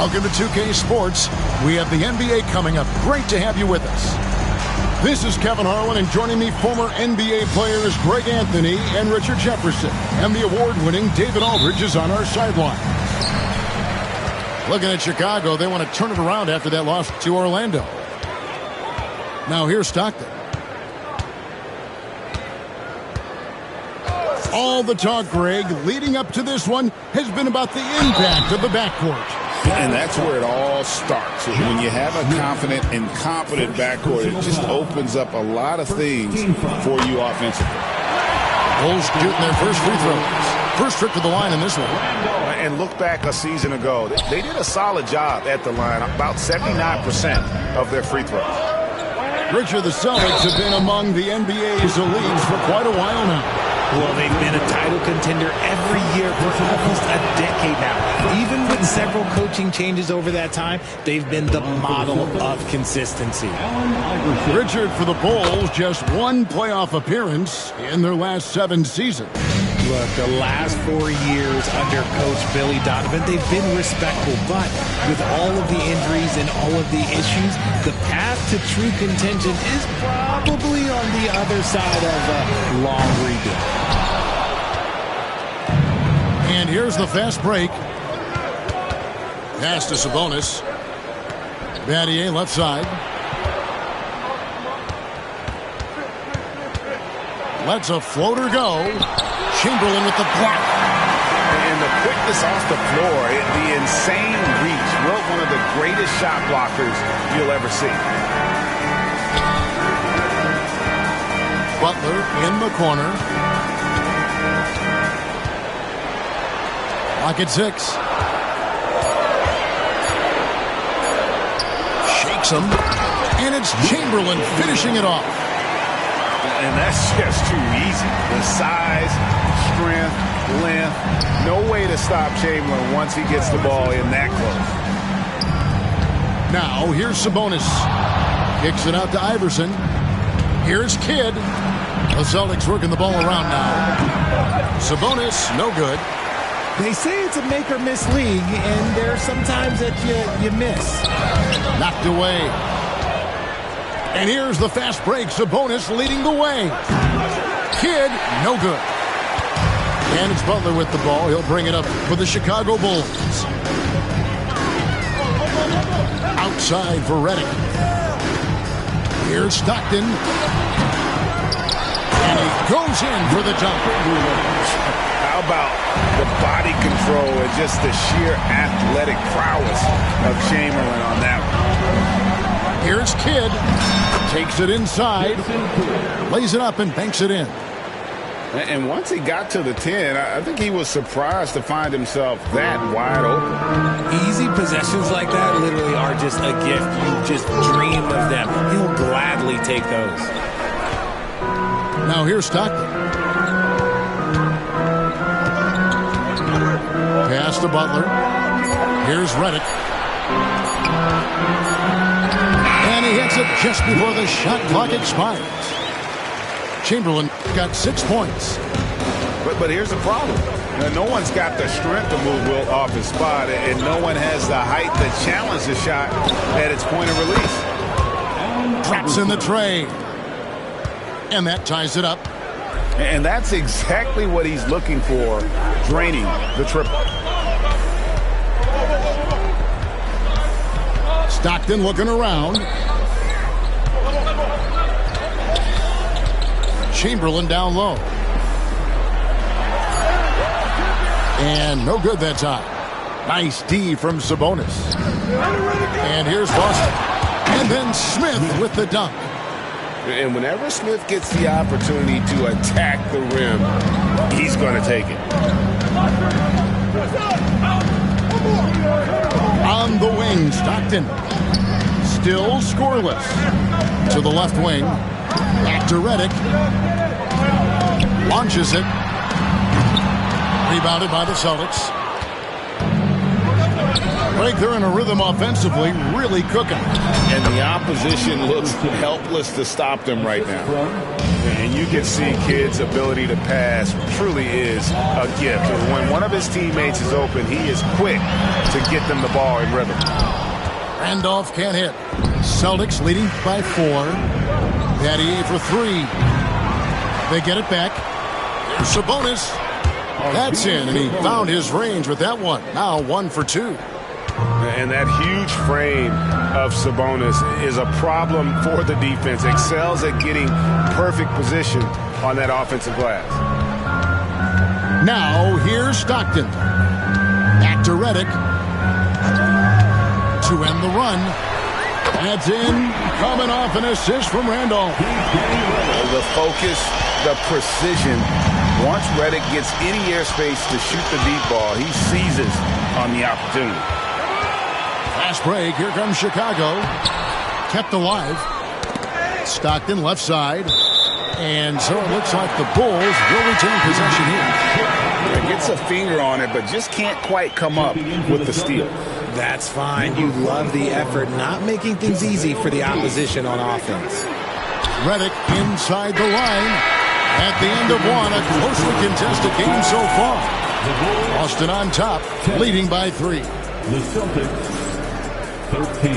Welcome to 2K Sports. We have the NBA coming up. Great to have you with us. This is Kevin Harlan, and joining me, former NBA players Greg Anthony and Richard Jefferson. And the award-winning David Aldridge is on our sideline. Looking at Chicago, they want to turn it around after that loss to Orlando. Now here's Stockton. All the talk, Greg, leading up to this one has been about the impact of the backcourt. And that's where it all starts. When you have a confident and competent backcourt, it just opens up a lot of things for you offensively. Bulls shooting their first free throws. First trip to the line in this one. And look back a season ago. They did a solid job at the line, about 79% of their free throws. Richard, the Celtics have been among the NBA's elites for quite a while now. Well, they've been a title contender every year for almost a decade now. Even with several coaching changes over that time, they've been the model of consistency. Richard, for the Bulls, just one playoff appearance in their last 7 seasons. Look, the last 4 years under Coach Billy Donovan, they've been respectful. But with all of the injuries and all of the issues, the path to true contention is probably on the other side of a long rebuild. And here's the fast break. Pass to Sabonis. Battier left side. Lets a floater go. Chamberlain with the block. And the quickness off the floor, the insane reach. One of the greatest shot blockers you'll ever see. Butler in the corner. Lock at 6. Shakes him. And it's Chamberlain finishing it off. And that's just too easy. The size, strength, length. No way to stop Chamberlain once he gets the ball in that close. Now, here's Sabonis. Kicks it out to Iverson. Here's Kidd. The Celtics working the ball around now. Sabonis, no good. They say it's a make-or-miss league, and there are some times that you miss. Knocked away. And here's the fast break. Sabonis leading the way. Kidd, no good. And it's Butler with the ball. He'll bring it up for the Chicago Bulls. Outside for Redick. Here's Stockton. And he goes in for the dunk. How about the body control and just the sheer athletic prowess of Chamberlain on that one? Here's Kidd. Takes it inside. Lays it up and banks it in. And once he got to the 10, I think he was surprised to find himself that wide open. Easy possessions like that literally are just a gift. You just dream of them. He'll gladly take those. Now here's Stockton. Pass to Butler. Here's Redick. And he hits it just before the shot clock expires. Chamberlain got 6 points. But here's the problem. No one's got the strength to move Wilt off his spot, and no one has the height to challenge the shot at its point of release. Drops in the tray. And that ties it up. And that's exactly what he's looking for, draining the triple. Stockton looking around. Chamberlain down low. And no good that time. Nice D from Sabonis. And here's Boston. And then Smith with the dunk. And whenever Smith gets the opportunity to attack the rim, he's going to take it. On the wing, Stockton. Still scoreless. To the left wing. Back to Redick. Launches it. Rebounded by the Celtics. Greg, they're in a rhythm offensively, really cooking. And the opposition looks helpless to stop them right now. And you can see Kidd's ability to pass truly is a gift. When one of his teammates is open, he is quick to get them the ball in rhythm. Randolph can't hit. Celtics leading by 4. Battier for 3. They get it back. There's Sabonis. That's in, and he found his range with that one. Now 1 for 2. And that huge frame of Sabonis is a problem for the defense. Excels at getting perfect position on that offensive glass. Now here's Stockton. Back to Redick. To end the run. That's in. Coming off an assist from Randolph. The focus, the precision. Once Redick gets any airspace to shoot the deep ball, he seizes on the opportunity. Fast break. Here comes Chicago. Kept alive. Stockton left side. And so it looks like the Bulls will retain possession here. Gets a finger on it, but just can't quite come up with the steal. That's fine. You love the effort, not making things easy for the opposition on offense. Redick inside the line. At the end of one, a closely contested game so far. Boston on top, leading by 3. The Celtics, 13.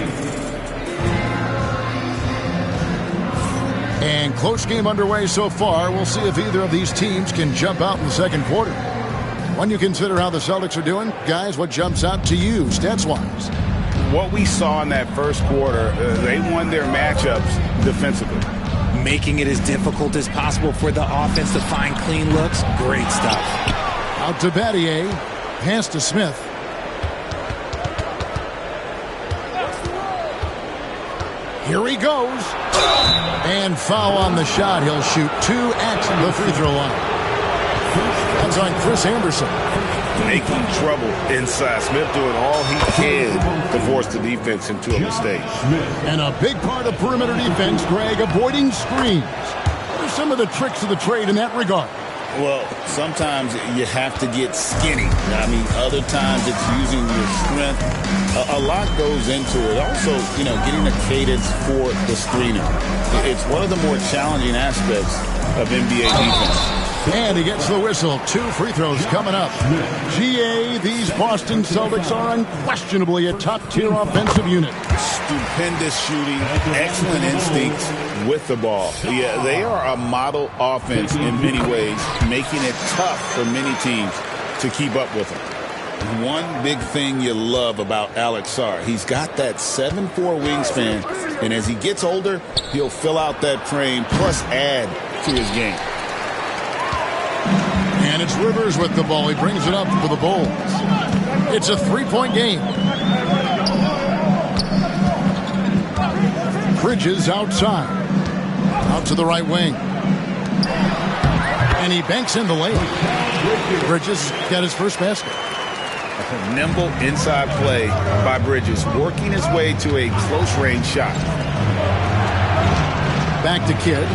And close game underway so far. We'll see if either of these teams can jump out in the second quarter. When you consider how the Celtics are doing, guys, what jumps out to you stats-wise? What we saw in that first quarter, they won their matchups defensively. Making it as difficult as possible for the offense to find clean looks. Great stuff. Out to Battier. Pass to Smith. Here he goes. And foul on the shot. He'll shoot 2 at the free throw line. That's on Chris Anderson. Making trouble inside. Smith doing all he can to force the defense into a mistake. And a big part of perimeter defense, Greg, avoiding screens. What are some of the tricks of the trade in that regard? Well, sometimes you have to get skinny. I mean, other times it's using your strength. A lot goes into it. Also, getting a cadence for the screener. It's one of the more challenging aspects of NBA defense. And he gets the whistle. 2 free throws coming up. GA, these Boston Celtics are unquestionably a top-tier offensive unit. Stupendous shooting, excellent instincts with the ball. Yeah, they are a model offense in many ways, making it tough for many teams to keep up with them. One big thing you love about Alex Sarr, he's got that 7'4" wingspan, and as he gets older, he'll fill out that frame plus add to his game. And it's Rivers with the ball. He brings it up for the Bulls. It's a 3-point game. Bridges outside. Out to the right wing. And he banks in the lane. Bridges got his first basket. Nimble inside play by Bridges, working his way to a close-range shot. Back to Kidd.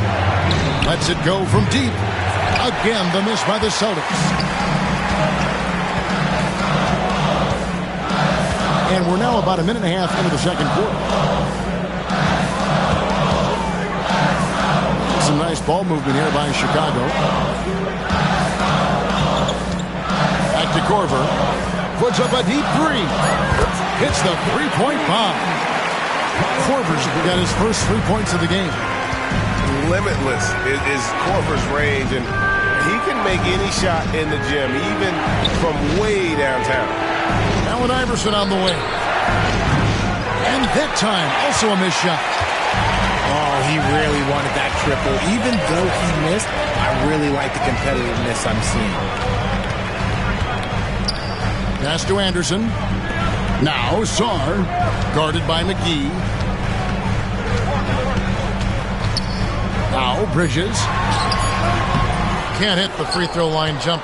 Lets it go from deep. Again, the miss by the Celtics. And we're now about a minute and a half into the second quarter. Some nice ball movement here by Chicago. Back to Korver. Puts up a deep 3. Hits the 3-point bomb. Korver's got his first 3 points of the game. Limitless is Korver's range, and he can make any shot in the gym, even from way downtown. Allen Iverson on the way. And that time, also a missed shot. Oh, he really wanted that triple. Even though he missed, I really like the competitiveness I'm seeing. Pass to Anderson. Now Sarr, guarded by McGee. Now Bridges. Can't hit the free throw line jump.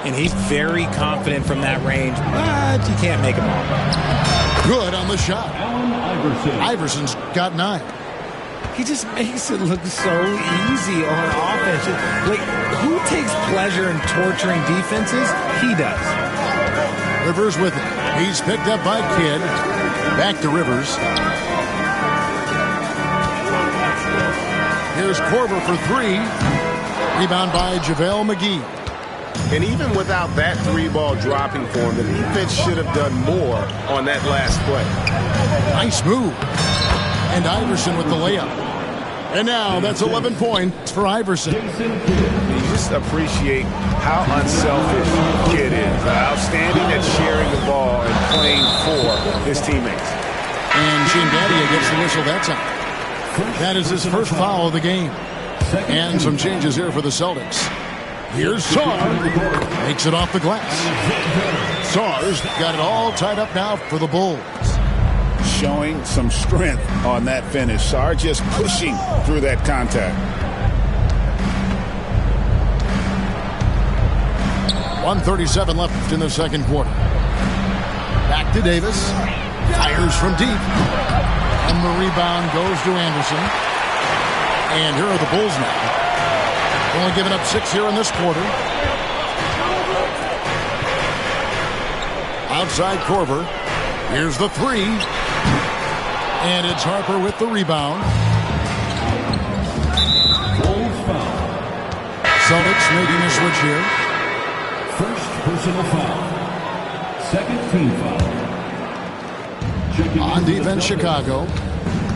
And he's very confident from that range, but you can't make him all. Good on the shot. Iverson's got 9. He just makes it look so easy on offense. Like, who takes pleasure in torturing defenses? He does. Rivers with it. He's picked up by Kidd. Back to Rivers. Here's Korver for three. Rebound by JaVale McGee. And even without that three-ball dropping for him, the defense should have done more on that last play. Nice move. And Iverson with the layup. And now that's 11 points for Iverson. You just appreciate how unselfish Kidd is. Outstanding at sharing the ball and playing for his teammates. And Shane Battier gets the whistle that time. That is his first foul of the game. And some changes here for the Celtics. Here's Sarr. Makes it off the glass. Sarr's got it all tied up now for the Bulls. Showing some strength on that finish. Sarr just pushing through that contact. 1:37 left in the second quarter. Back to Davis. Fires from deep. And the rebound goes to Anderson. And here are the Bulls now. Only giving up 6 here in this quarter. Outside Korver. Here's the three. And it's Harper with the rebound. Bulls foul. Celtics making a switch here. First personal foul. Second team foul. Checking On in for the defense, Celtics. Chicago.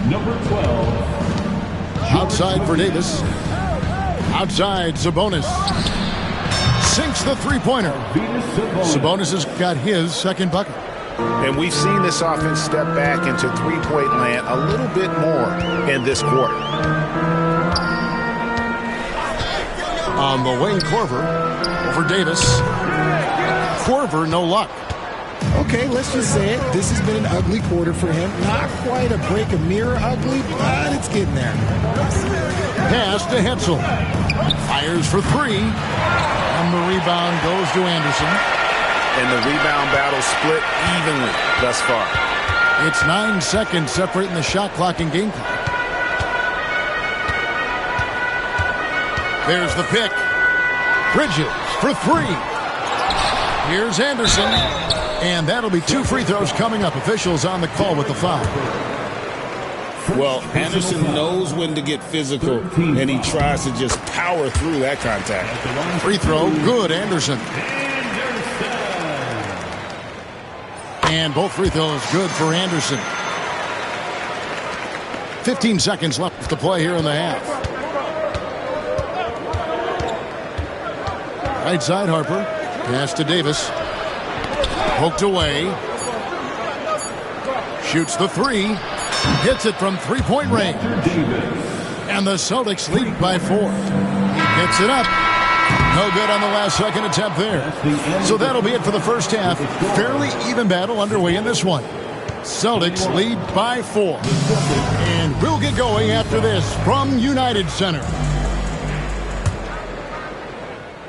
Number 12. Outside for Davis. Outside, Sabonis. Sinks the three-pointer. Sabonis has got his second bucket. And we've seen this offense step back into three-point land a little bit more in this quarter. On the wing, Korver over Davis. Korver, no luck. Okay, let's just say it. This has been an ugly quarter for him. Not quite a break a mirror ugly, but it's getting there. Pass to Hetzel. Fires for three. And the rebound goes to Anderson. And the rebound battle split evenly thus far. It's 9 seconds separating the shot clock and game clock. There's the pick. Bridges for three. Here's Anderson. And that'll be 2 free throws coming up. Officials on the call with the foul. Well, Anderson knows when to get physical, and he tries to just power through that contact. Free throw, good, Anderson. And both free throws good for Anderson. 15 seconds left to play here in the half. Right side, Harper. Pass to Davis. Poked away. Shoots the three. Hits it from three-point range. And the Celtics lead by 4. He gets it up. No good on the last second attempt there. So that'll be it for the first half. Fairly even battle underway in this one. Celtics lead by 4. And we'll get going after this from United Center.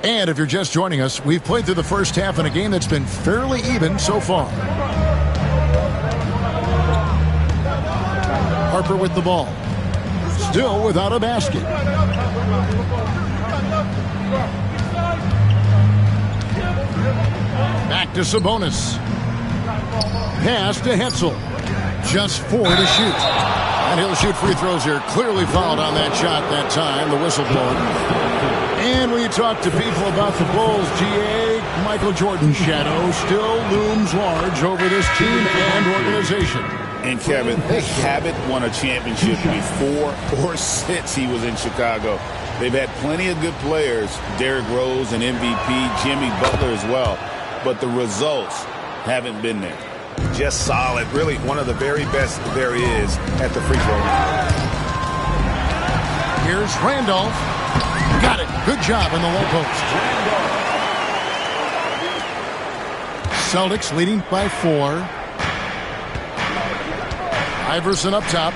And if you're just joining us, we've played through the first half in a game that's been fairly even so far. Harper with the ball. Still without a basket. Back to Sabonis. Pass to Hetzel. Just 4 to shoot. And he'll shoot free throws here. Clearly fouled on that shot that time. The whistle blown. And when you talk to people about the Bulls, GA, Michael Jordan's shadow still looms large over this team and organization. And Kevin, they haven't won a championship before or since he was in Chicago. They've had plenty of good players, Derrick Rose and MVP, Jimmy Butler as well, but the results haven't been there. Just solid. Really one of the very best there is at the free throw line. Here's Randolph. Got it. Good job in the low post. Celtics leading by 4. Iverson up top.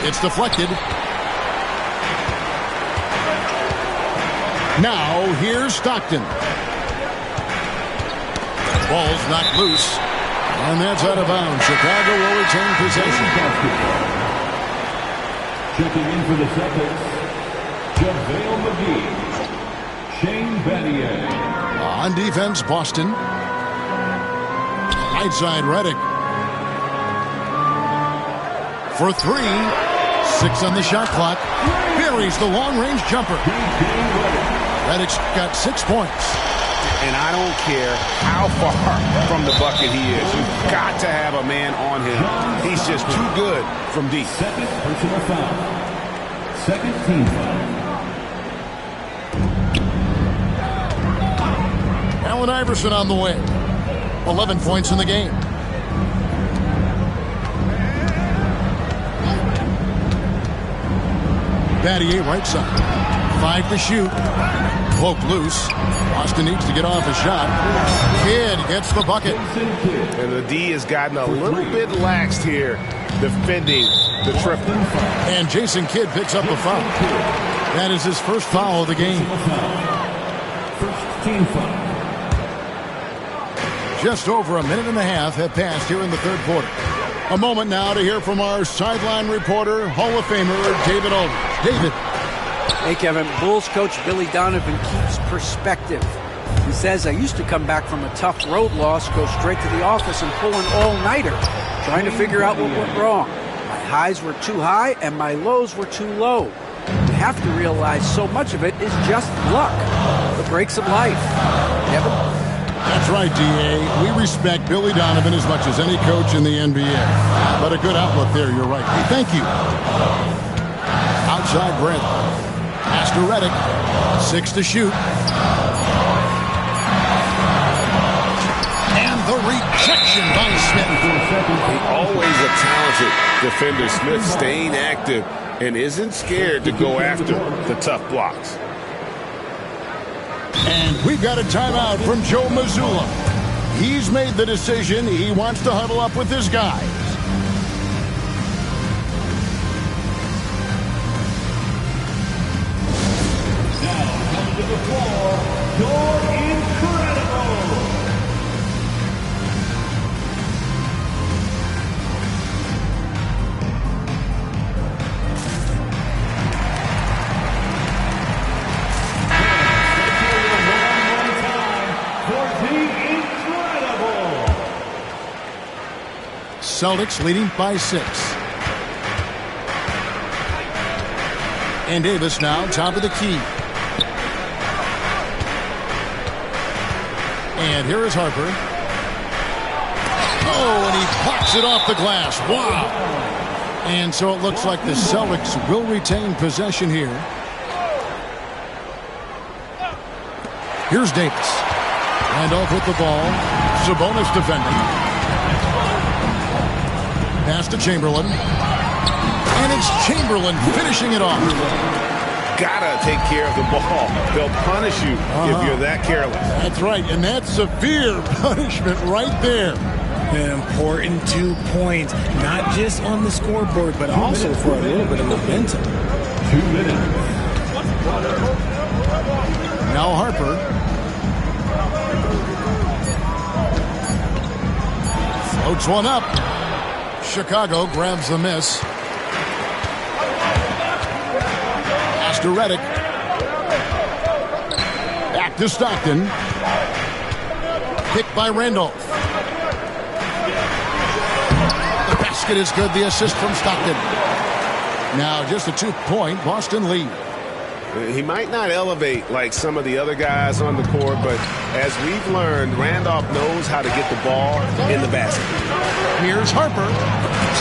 It's deflected. Now here's Stockton. Ball's knocked loose. And that's out of bounds. Chicago will retain possession. Checking in for the Celtics, JaVale McGee. Shane Battier. On defense, Boston. Right side, Reddick. For three. 6 on the shot clock. Buries the long-range jumper. Reddick's got 6 points. And I don't care how far from the bucket he is. You've got to have a man on him. He's just too good from deep. Second personal foul. Second team foul. Allen Iverson on the way. 11 points in the game. Battier right side. 5 to shoot. Poke loose. Boston needs to get off a shot. Kidd gets the bucket. And the D has gotten a little bit laxed here defending the triple. And Jason Kidd picks up the foul. That is his first foul of the game. First team foul. Just over a minute and a half have passed here in the third quarter. A moment now to hear from our sideline reporter, Hall of Famer David Aldridge. David. Hey, Kevin. Bulls coach Billy Donovan keeps perspective. He says, I used to come back from a tough road loss, go straight to the office and pull an all-nighter, trying to figure out what went wrong. My highs were too high and my lows were too low. You have to realize so much of it is just luck. The breaks of life. Kevin? That's right, D.A. We respect Billy Donovan as much as any coach in the NBA. But a good outlook there, you're right. Hey, thank you. Outside Brent. Pass to Reddick. 6 to shoot. And the rejection by Smith. Always a talented defender. Smith staying active and isn't scared to go after the tough blocks. And we've got a timeout from Joe Mazzulla. He's made the decision. He wants to huddle up with his guys. Now coming to the floor, you're incredible. Celtics leading by 6. And Davis now top of the key. And here is Harper. Oh, and he pops it off the glass. Wow. And so it looks like the Celtics will retain possession here. Here's Davis. Randolph with the ball. Sabonis defending. Pass to Chamberlain. And it's Chamberlain finishing it off. Gotta take care of the ball. They'll punish you if you're that careless. That's right, and that's severe punishment right there. An important 2 points, not just on the scoreboard, but also for a little bit of momentum. 2 minutes. Now Harper. Floats one up. Chicago grabs the miss. Pass to Reddick. Back to Stockton. Picked by Randolph. The basket is good. The assist from Stockton. Now just a 2-point Boston lead. He might not elevate like some of the other guys on the court, but as we've learned, Randolph knows how to get the ball in the basket. Here's Harper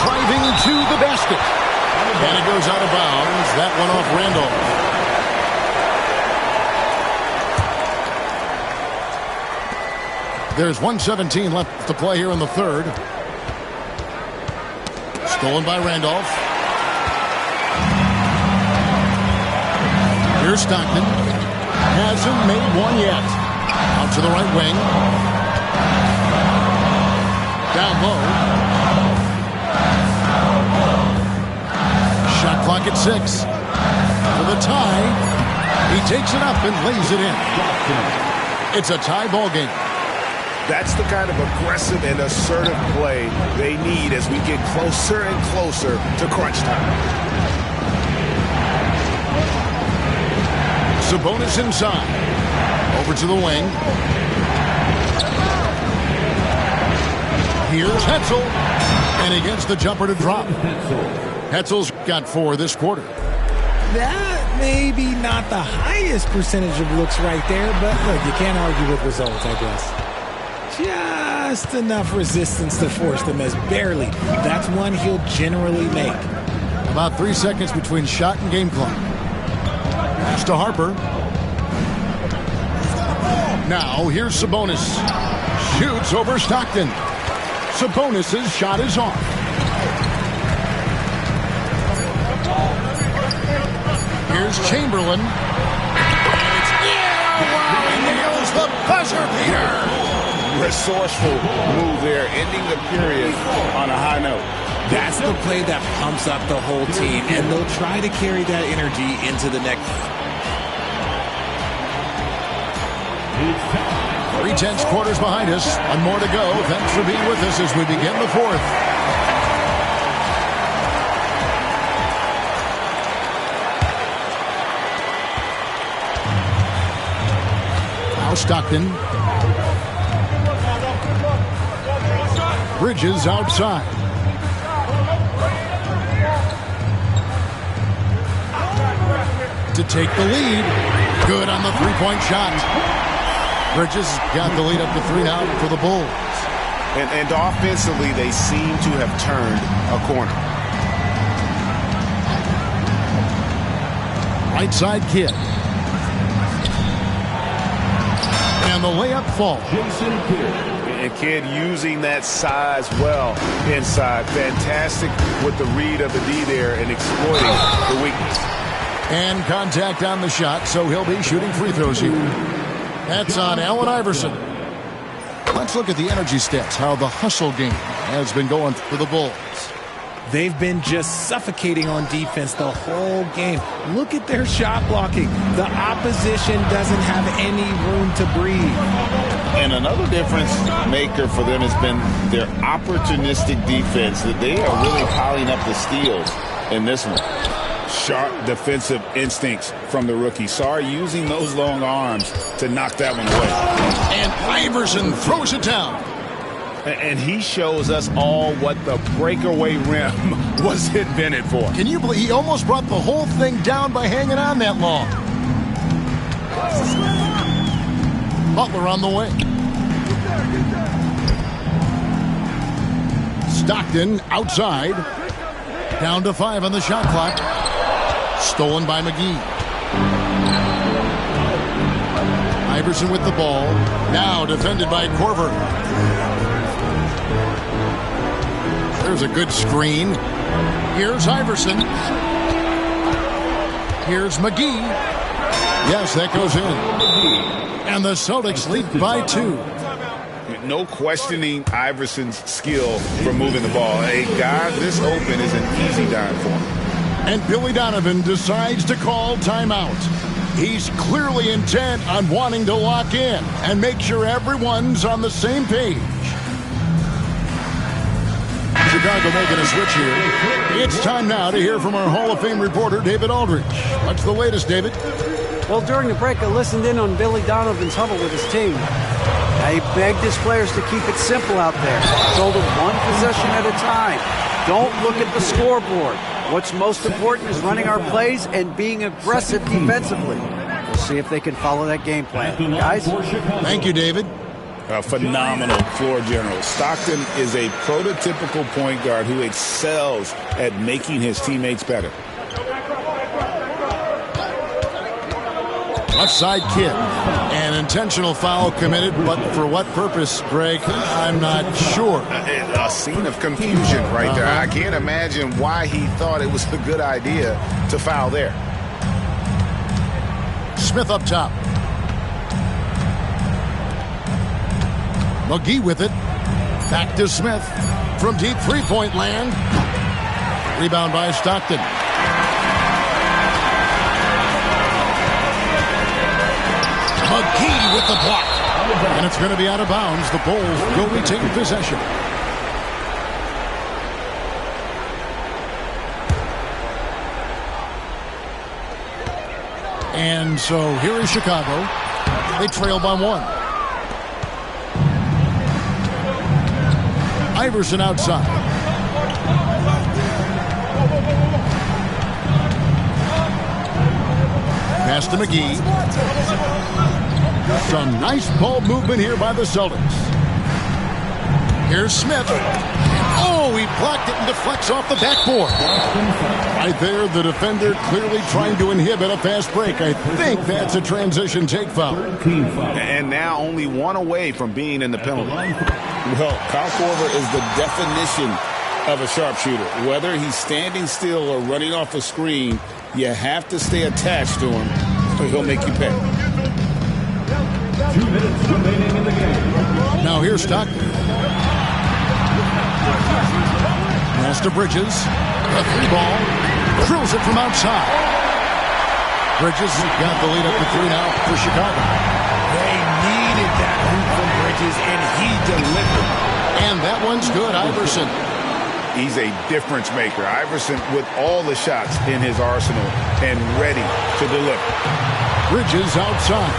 driving to the basket. And it goes out of bounds. That one off Randolph. There's 1:17 left to play here in the third. Stolen by Randolph. Here's Stockton. Hasn't made one yet. Out to the right wing. Down low. Shot clock at 6. For the tie. He takes it up and lays it in. It's a tie ball game. That's the kind of aggressive and assertive play they need as we get closer and closer to crunch time. Sabonis inside. Over to the wing. Here's Hetzel. And he gets the jumper to drop. Hetzel's got 4 this quarter. That may be not the highest percentage of looks right there, but look, you can't argue with results, I guess. Just enough resistance to force the miss. Barely. That's one he'll generally make. About 3 seconds between shot and game clock. Pass to Harper. Now here's Sabonis. Shoots over Stockton. Sabonis' shot is off. Here's Chamberlain. And it's wow, he nails the buzzer beater. Resourceful move there, ending the period on a high note. That's the play that pumps up the whole team, and they'll try to carry that energy into the next. 3/10 quarters behind us. One more to go. Thanks for being with us as we begin the 4th. Now Stockton. Bridges outside. To take the lead. Good on the three-point shot. Bridges got the lead up to 3 now for the Bulls. And offensively, they seem to have turned a corner. Right side Kidd. And the layup falls. Jason Kidd. And Kidd using that size well inside. Fantastic with the read of the D there and exploiting the weakness. And contact on the shot, so he'll be shooting free throws here. That's on Allen Iverson. Let's look at the energy stats, how the hustle game has been going for the Bulls. They've been just suffocating on defense the whole game. Look at their shot blocking. The opposition doesn't have any room to breathe. And another difference maker for them has been their opportunistic defense, that they are really piling up the steals in this one. Sharp defensive instincts from the rookie. Sarr using those long arms to knock that one away. And Iverson throws it down. And he shows us all what the breakaway rim was invented for. Can you believe he almost brought the whole thing down by hanging on that long? Butler on the way. Stockton outside. Down to 5 on the shot clock. Stolen by McGee. Iverson with the ball. Now defended by Korver. There's a good screen. Here's Iverson. Here's McGee. Yes, that goes in. And the Celtics lead by 2. No questioning Iverson's skill for moving the ball. A guy this open is an easy dime for him. And Billy Donovan decides to call timeout. He's clearly intent on wanting to lock in and make sure everyone's on the same page. Chicago making a switch here. It's time now to hear from our Hall of Fame reporter, David Aldridge. What's the latest, David? Well, during the break, I listened in on Billy Donovan's huddle with his team. He begged his players to keep it simple out there. Told them one possession at a time. Don't look at the scoreboard. What's most important is running our plays and being aggressive defensively. We'll see if they can follow that game plan. Guys? Thank you, David. A phenomenal floor general. Stockton is a prototypical point guard who excels at making his teammates better. Left side Kidd. An intentional foul committed, but for what purpose, Greg? I'm not sure. A scene of confusion right there. I can't imagine why he thought it was a good idea to foul there. Smith up top. McGee with it. Back to Smith. From deep three-point land. Rebound by Stockton. McGee with the block. And it's going to be out of bounds. The Bulls will retain possession. And so here is Chicago. They trail by 1. Iverson outside. Pass to McGee. Some nice ball movement here by the Celtics. Here's Smith. Oh, he blocked it and deflects off the backboard. Right there, the defender clearly trying to inhibit a fast break. I think that's a transition take foul. And now only one away from being in the penalty. Well, Kyle Korver is the definition of a sharpshooter. Whether he's standing still or running off a screen, you have to stay attached to him or he'll make you pay. 2 minutes remaining in the game. Now here's Stockton. Pass to Bridges. A 3-ball. Drills it from outside. Bridges got the lead up to 3 now for Chicago. They needed that hoop from Bridges, and he delivered. And that one's good, Iverson. He's a difference maker. Iverson with all the shots in his arsenal and ready to deliver. Bridges outside.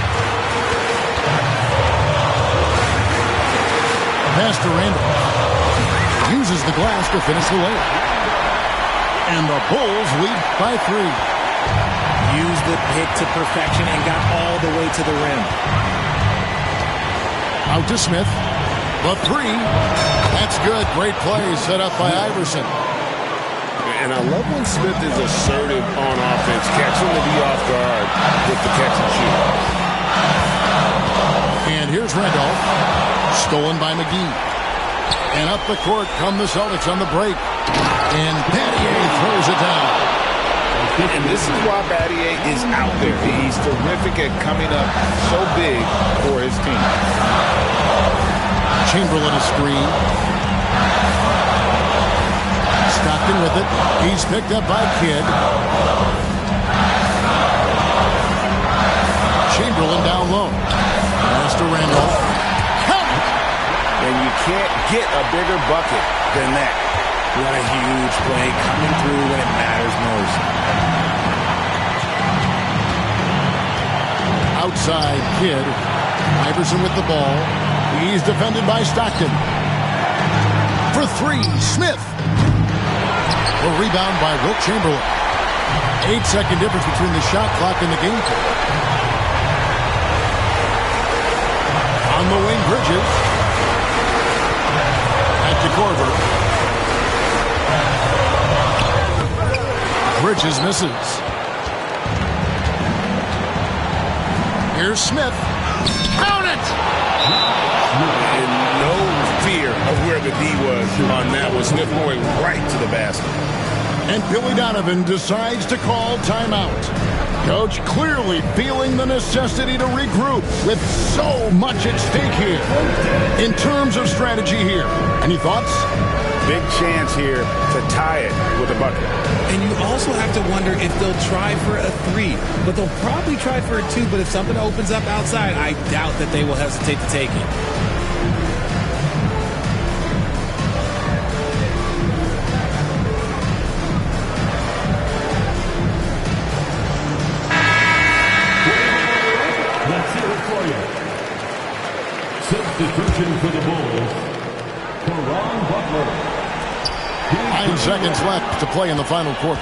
Pass to Randall. Uses the glass to finish the layup. And the Bulls lead by 3. Used the pick to perfection and got all the way to the rim. Out to Smith. The 3. That's good. Great play set up by Iverson. And I love when Smith is assertive on offense, catching the D off guard with the catch and shoot. And here's Randolph. Stolen by McGee. And up the court come the Celtics on the break. And Battier throws it down. And this is why Battier is out there. He's terrific at coming up so big for his team. Chamberlain a screen. Stockton with it. He's picked up by Kidd. Chamberlain down low. Pass to Randolph. And you can't get a bigger bucket than that. What a huge play coming through when it matters most. Outside Kidd. Iverson with the ball. He's defended by Stockton. For 3, Smith. The rebound by Wilt Chamberlain. 8-second difference between the shot clock and the game clock. On the wing, Bridges. Back to Korver. Bridges misses. Here's Smith. Count it! And no fear of where the D was on that one. Smith going right to the basket. And Billy Donovan decides to call timeout. Coach clearly feeling the necessity to regroup with so much at stake here. In terms of strategy here, any thoughts? Big chance here to tie it with a bucket. And you also have to wonder if they'll try for a 3. But they'll probably try for a 2. But if something opens up outside, I doubt that they will hesitate to take it. Substitution for the Bulls. Caron Butler. 9 seconds left to play in the final quarter.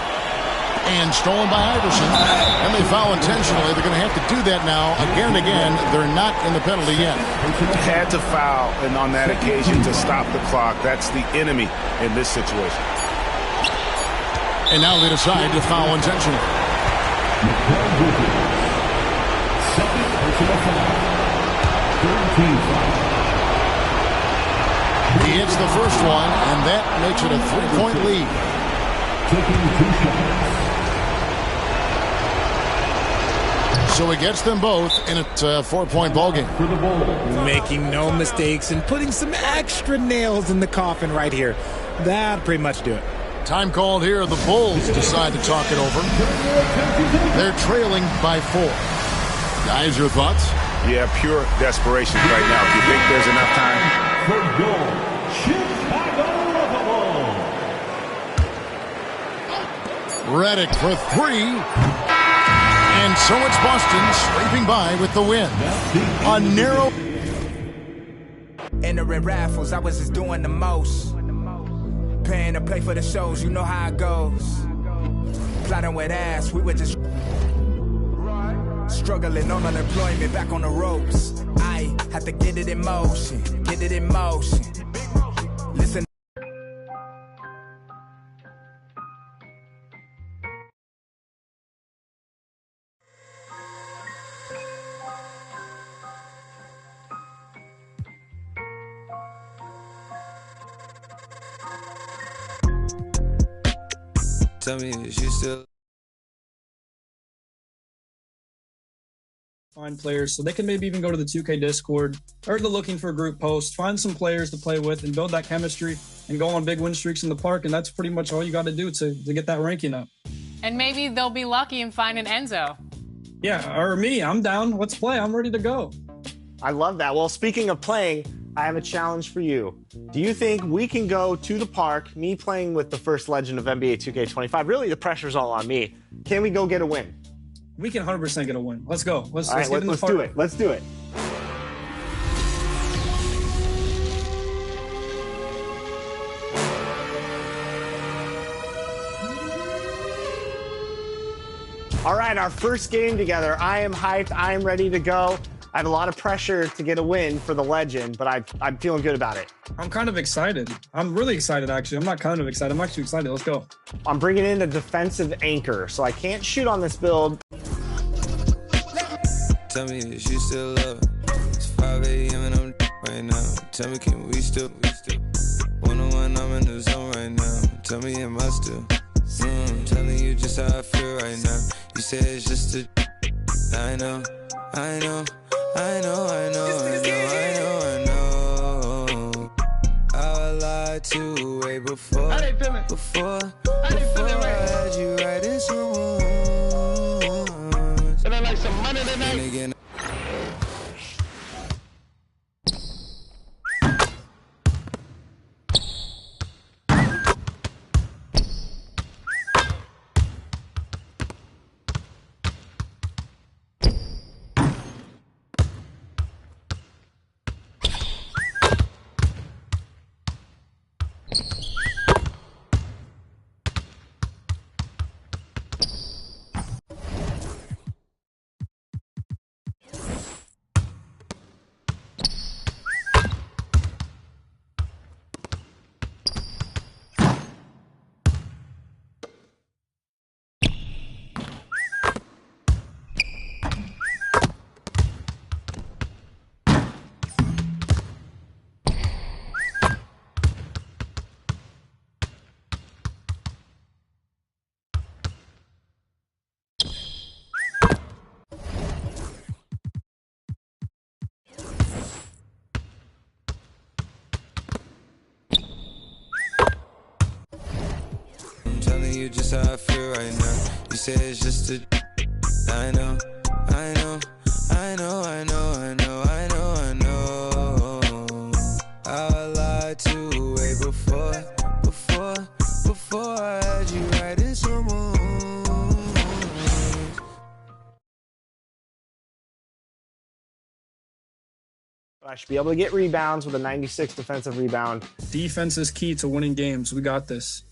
And stolen by Iverson. And they foul intentionally. They're going to have to do that now again and again. They're not in the penalty yet. Had to foul, and on that occasion to stop the clock. That's the enemy in this situation. And now they decide to foul intentionally. Second personal foul. 13 foul. He hits the first one, and that makes it a 3-point lead. Taking 2 shots. So he gets them both, and it's a 4-point ballgame. For the Bulls. Making no mistakes and putting some extra nails in the coffin right here. That'll pretty much do it. Time called here. The Bulls decide to talk it over. They're trailing by 4. Guys, your thoughts? Yeah, pure desperation right now. Do you think there's enough time? For goal, Chicago Bulls. Redick for 3. And so it's Boston scraping by with the win. A narrow... Entering raffles, I was just doing the most. Paying to play for the shows, you know how it goes. Plotting with ass, we were just struggling on unemployment, back on the ropes. I had to get it in motion, get it in motion. Listen. Tell me, is you still... Find players so they can maybe even go to the 2K Discord or the looking for a group post, find some players to play with and build that chemistry and go on big win streaks in the park. And that's pretty much all you got to do to get that ranking up. And maybe they'll be lucky and find an Enzo. Yeah, or me. I'm down. Let's play. I'm ready to go. I love that. Well, speaking of playing, I have a challenge for you. Do you think we can go to the park, me playing with the first legend of NBA 2K25? Really, the pressure's all on me. Can we go get a win? We can 100% get a win. Let's go. Let's do it. Let's do it. All right, our first game together. I am hyped. I am ready to go. I have a lot of pressure to get a win for the legend, but I'm feeling good about it. I'm kind of excited. I'm really excited, actually. I'm not kind of excited. I'm actually excited. Let's go. I'm bringing in a defensive anchor, so I can't shoot on this build. Tell me, is you still love? It's 5 a.m. and I'm right now. Tell me, can we still? 101, I'm in the zone right now. Tell me, am I still? Telling you just how I feel right now. You say it's just a... I know. I lied to way before I had you right in some wounds. And I like some money tonight. You just how I feel right now. You say it's just a... I know. How I lied to way before I had you right in some moves. I should be able to get rebounds with a 96 defensive rebound. Defense is key to winning games. We got this.